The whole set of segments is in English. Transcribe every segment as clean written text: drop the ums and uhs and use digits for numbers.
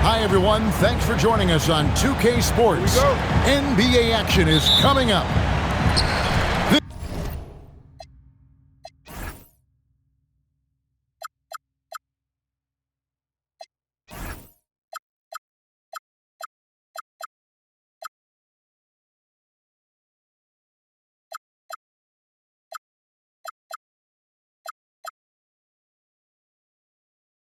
Hi, everyone. Thanks for joining us on 2K Sports. NBA action is coming up.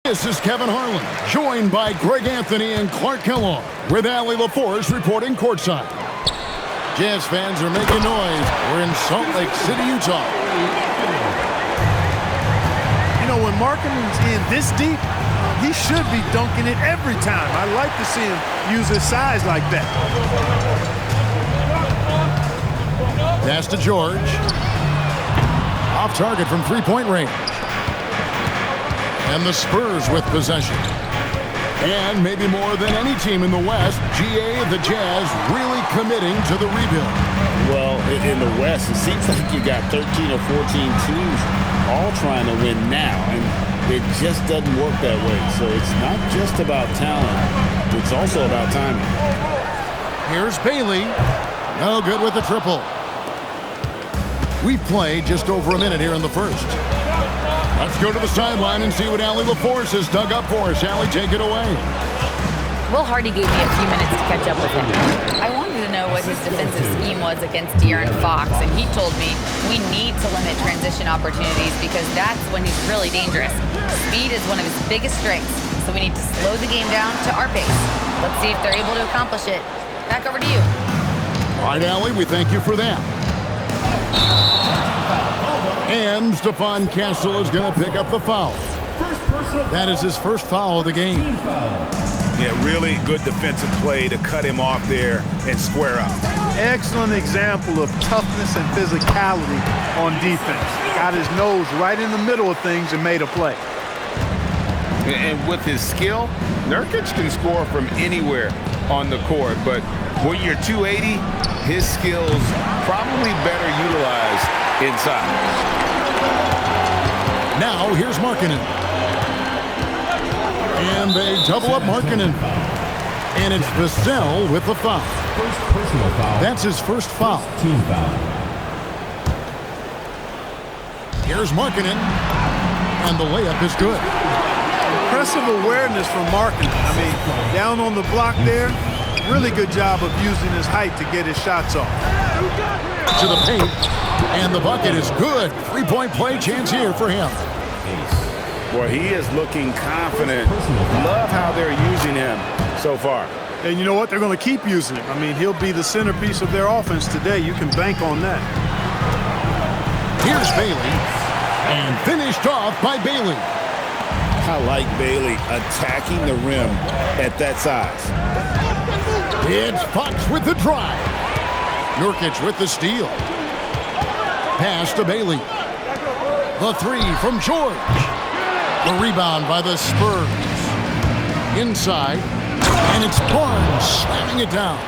This is Kevin Harlan, joined by Greg Anthony and Clark Kellogg, with Allie LaForce reporting courtside. Jazz fans are making noise. We're in Salt Lake City, Utah. You know, when Markkanen's in this deep, he should be dunking it every time. I like to see him use his size like that. Pass to George. Off target from three-point range. And the Spurs with possession. And maybe more than any team in the West, GA, the Jazz, really committing to the rebuild. Well, in the West, it seems like you got 13 or 14 teams all trying to win now, and it just doesn't work that way. So it's not just about talent, it's also about timing. Here's Bailey. No good with the triple. We've played just over a minute here in the first. Let's go to the sideline and see what Allie LaForce has dug up for us. Allie, take it away. Will Hardy gave me a few minutes to catch up with him. I wanted to know what his defensive scheme was against De'Aaron Fox, and he told me we need to limit transition opportunities because that's when he's really dangerous. Speed is one of his biggest strengths, so we need to slow the game down to our pace. Let's see if they're able to accomplish it. Back over to you. All right, Allie, we thank you for that. And Stephon Castle is going to pick up the foul. That is his first foul of the game. Yeah, really good defensive play to cut him off there and square up. Excellent example of toughness and physicality on defense. Got his nose right in the middle of things and made a play. And with his skill, Nurkic can score from anywhere on the court, but when you're 280, his skills probably better utilized inside. Now here's Markkanen. And they double up Markkanen. And it's Vassell with the foul. That's his first foul. Team foul. Here's Markkanen. And the layup is good. Impressive awareness from Markkanen. I mean, down on the block there, really good job of using his height to get his shots off. To the paint. And the bucket is good. Three-point play chance here for him. Boy, he is looking confident. Love how they're using him so far. And you know what? They're going to keep using him. I mean, he'll be the centerpiece of their offense today. You can bank on that. Here's Bailey. And finished off by Bailey. I like Bailey attacking the rim at that size. It's Fox with the drive. Nurkic with the steal. Pass to Bailey. The three from George. The rebound by the Spurs. Inside. And it's Barnes slamming it down.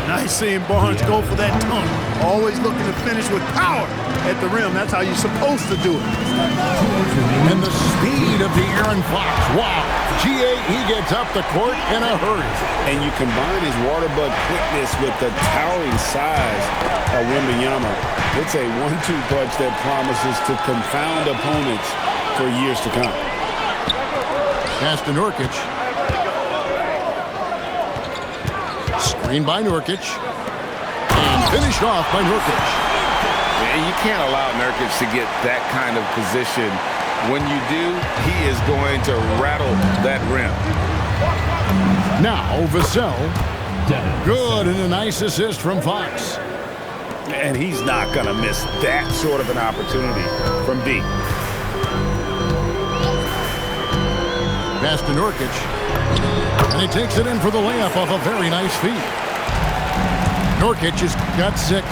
Nice seeing Barnes go for that dunk. Always looking to finish with power at the rim. That's how you're supposed to do it. And the speed of De'Aaron Fox. Wow. GA, he gets up the court in a hurry. And you combine his water bug quickness with the towering size of Wembanyama. It's a 1-2 punch that promises to confound opponents for years to come. Pass to Nurkic. Screen by Nurkic. And finished off by Nurkic. And you can't allow Nurkic to get that kind of position. When you do, he is going to rattle that rim. Now Vassell. Good, and a nice assist from Fox. And he's not going to miss that sort of an opportunity from deep. Pass to Nurkic. And he takes it in for the layup off a very nice feed. Nurkic has got 6.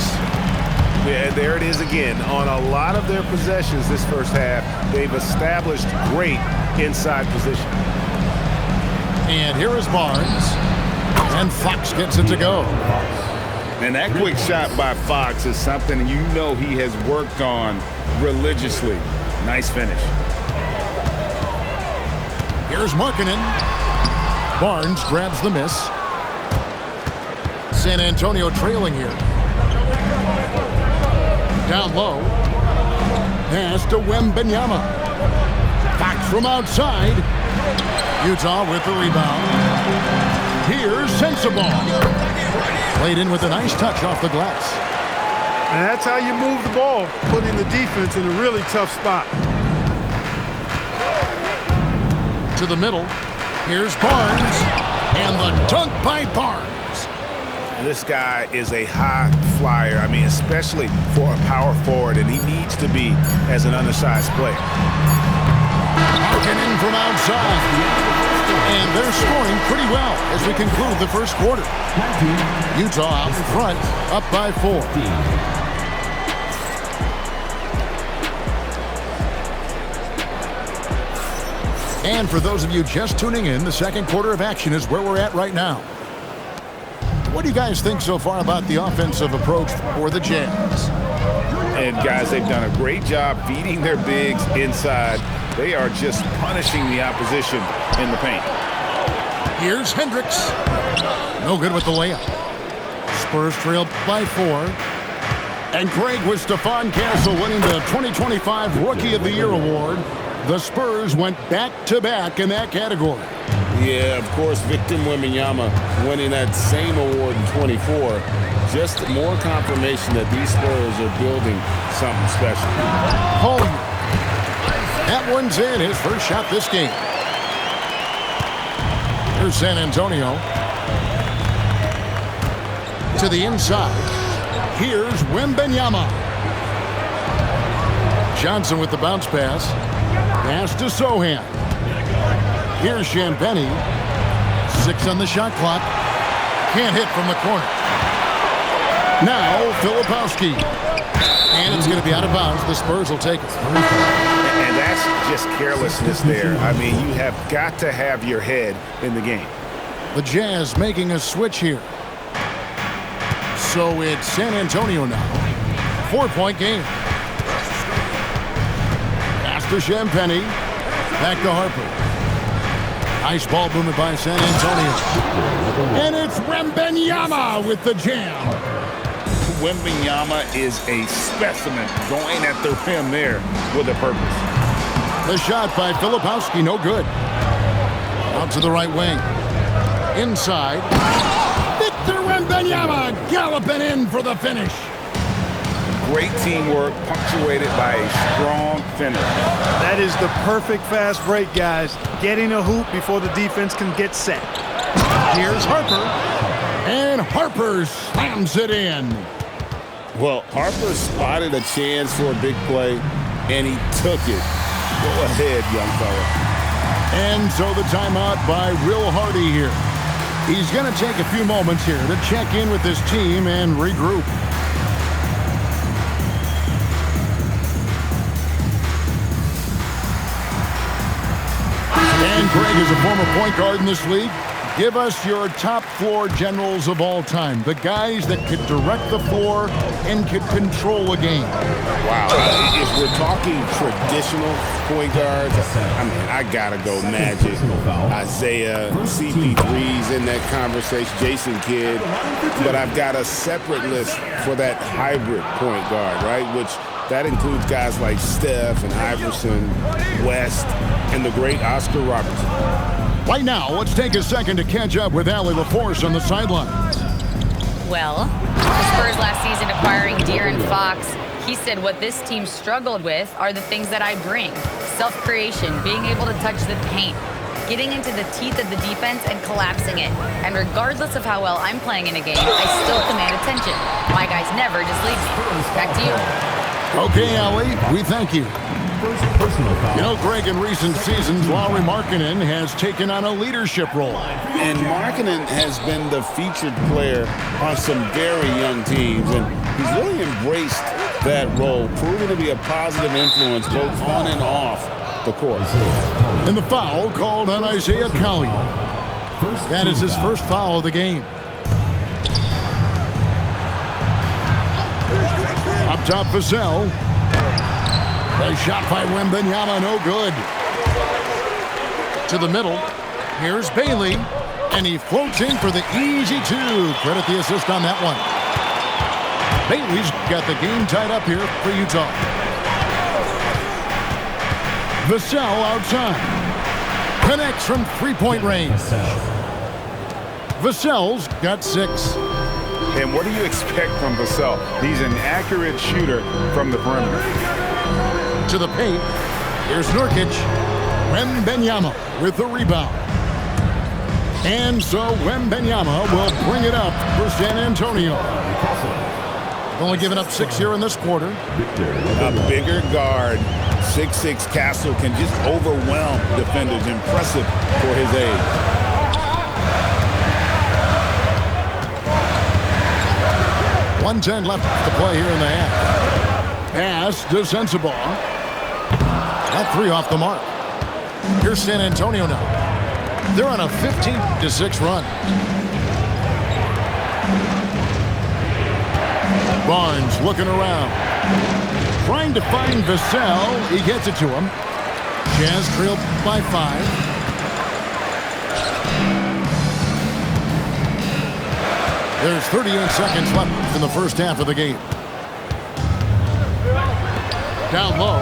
Yeah, there it is again. On a lot of their possessions this first half, they've established great inside position. And here is Barnes. And Fox gets it to go. And that quick shot by Fox is something you know he has worked on religiously. Nice finish. Here's Markkanen. Barnes grabs the miss. San Antonio trailing here. Down low. Pass to Wembanyama. Fox from outside. Utah with the rebound. Here's Sensabaugh. Played in with a nice touch off the glass. And that's how you move the ball, putting the defense in a really tough spot. To the middle. Here's Barnes. And the dunk by Barnes. This guy is a high flyer. I mean, especially for a power forward, and he needs to be as an undersized player. Marking in from outside. And they're scoring pretty well as we conclude the first quarter. Utah out in front, up by 4. And for those of you just tuning in, the second quarter of action is where we're at right now. What do you guys think so far about the offensive approach for the Jazz? And guys, they've done a great job feeding their bigs inside. They are just punishing the opposition in the paint. Here's Hendricks. No good with the layup. Spurs trailed by 4. And Greg with Stephon Castle winning the 2025 Rookie of the Year award. The Spurs went back-to-back in that category. Yeah, of course, Victor Wembanyama winning that same award in 24. Just more confirmation that these Spurs are building something special. Home. That one's in, his first shot this game. Here's San Antonio. To the inside. Here's Wembanyama. Johnson with the bounce pass. Pass to Sohan. Here's Champagnie. 6 on the shot clock. Can't hit from the corner. Now, Filipowski. And it's going to be out of bounds. The Spurs will take it. And that's just carelessness there. I mean, you have got to have your head in the game. The Jazz making a switch here. So it's San Antonio now. 4-point game. Pass to Champagnie. Back to Harper. Nice ball movement by San Antonio. And it's Wembanyama with the jam. Wembanyama is a specimen going at the rim there with a purpose. The shot by Filipowski, no good. Out to the right wing. Inside. Victor Wembanyama galloping in for the finish. Great teamwork punctuated by a strong finish. That is the perfect fast break, guys. Getting a hoop before the defense can get set. Here's Harper. And Harper slams it in. Well, Harper spotted a chance for a big play, and he took it. Go ahead, young fella. And so the timeout by Will Hardy here. He's going to take a few moments here to check in with his team and regroup. And Greg is a former point guard in this league. Give us your top floor generals of all time. The guys that could direct the floor and could control a game. Wow. If we're talking traditional point guards, I mean, I got to go Magic, Isaiah, CP3's in that conversation, Jason Kidd. But I've got a separate list for that hybrid point guard, right? Which that includes guys like Steph and Iverson, West, and the great Oscar Robertson. Right now, let's take a second to catch up with Allie LaForce on the sidelines. Well, the Spurs last season acquiring De'Aaron Fox, he said what this team struggled with are the things that I bring. Self-creation, being able to touch the paint, getting into the teeth of the defense and collapsing it. And regardless of how well I'm playing in a game, I still command attention. My guys never just leave me. Back to you. Okay, Allie, we thank you. You know, Greg, in recent seasons, Lauri Markkanen has taken on a leadership role. And Markkanen has been the featured player on some very young teams, and he's really embraced that role, proving to be a positive influence both on and off the court. And the foul called on Isaiah Collier. That is his first foul of the game. Up top, Vassell. The shot by Wembanyama, no good. To the middle. Here's Bailey. And he floats in for the easy two. Credit the assist on that one. Bailey's got the game tied up here for Utah. Vassell outside. Connects from three-point range. Vassell's got 6. And what do you expect from Vassell? He's an accurate shooter from the perimeter. To the paint. Here's Nurkic. Wembanyama with the rebound. And so Wembanyama will bring it up for San Antonio. Only giving up 6 here in this quarter. A bigger guard, 6'6" Castle, can just overwhelm defenders. Impressive for his age. .110 left to play here in the half. Pass to Sensabaugh. That 3 off the mark. Here's San Antonio now. They're on a 15-6 run. Barnes looking around. Trying to find Vassell. He gets it to him. Jazz trailed by 5. There's 38 seconds left in the first half of the game. Down low.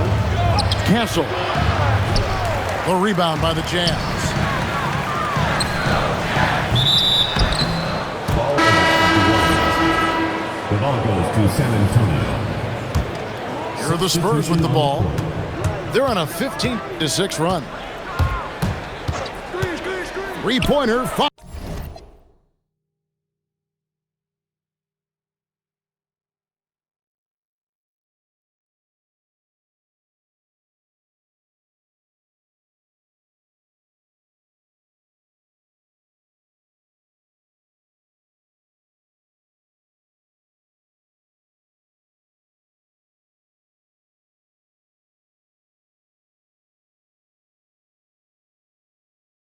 Castle. The rebound by the Jazz. The ball goes to San Antonio. Here are the Spurs with the ball. They're on a 15-6 run. Three-pointer.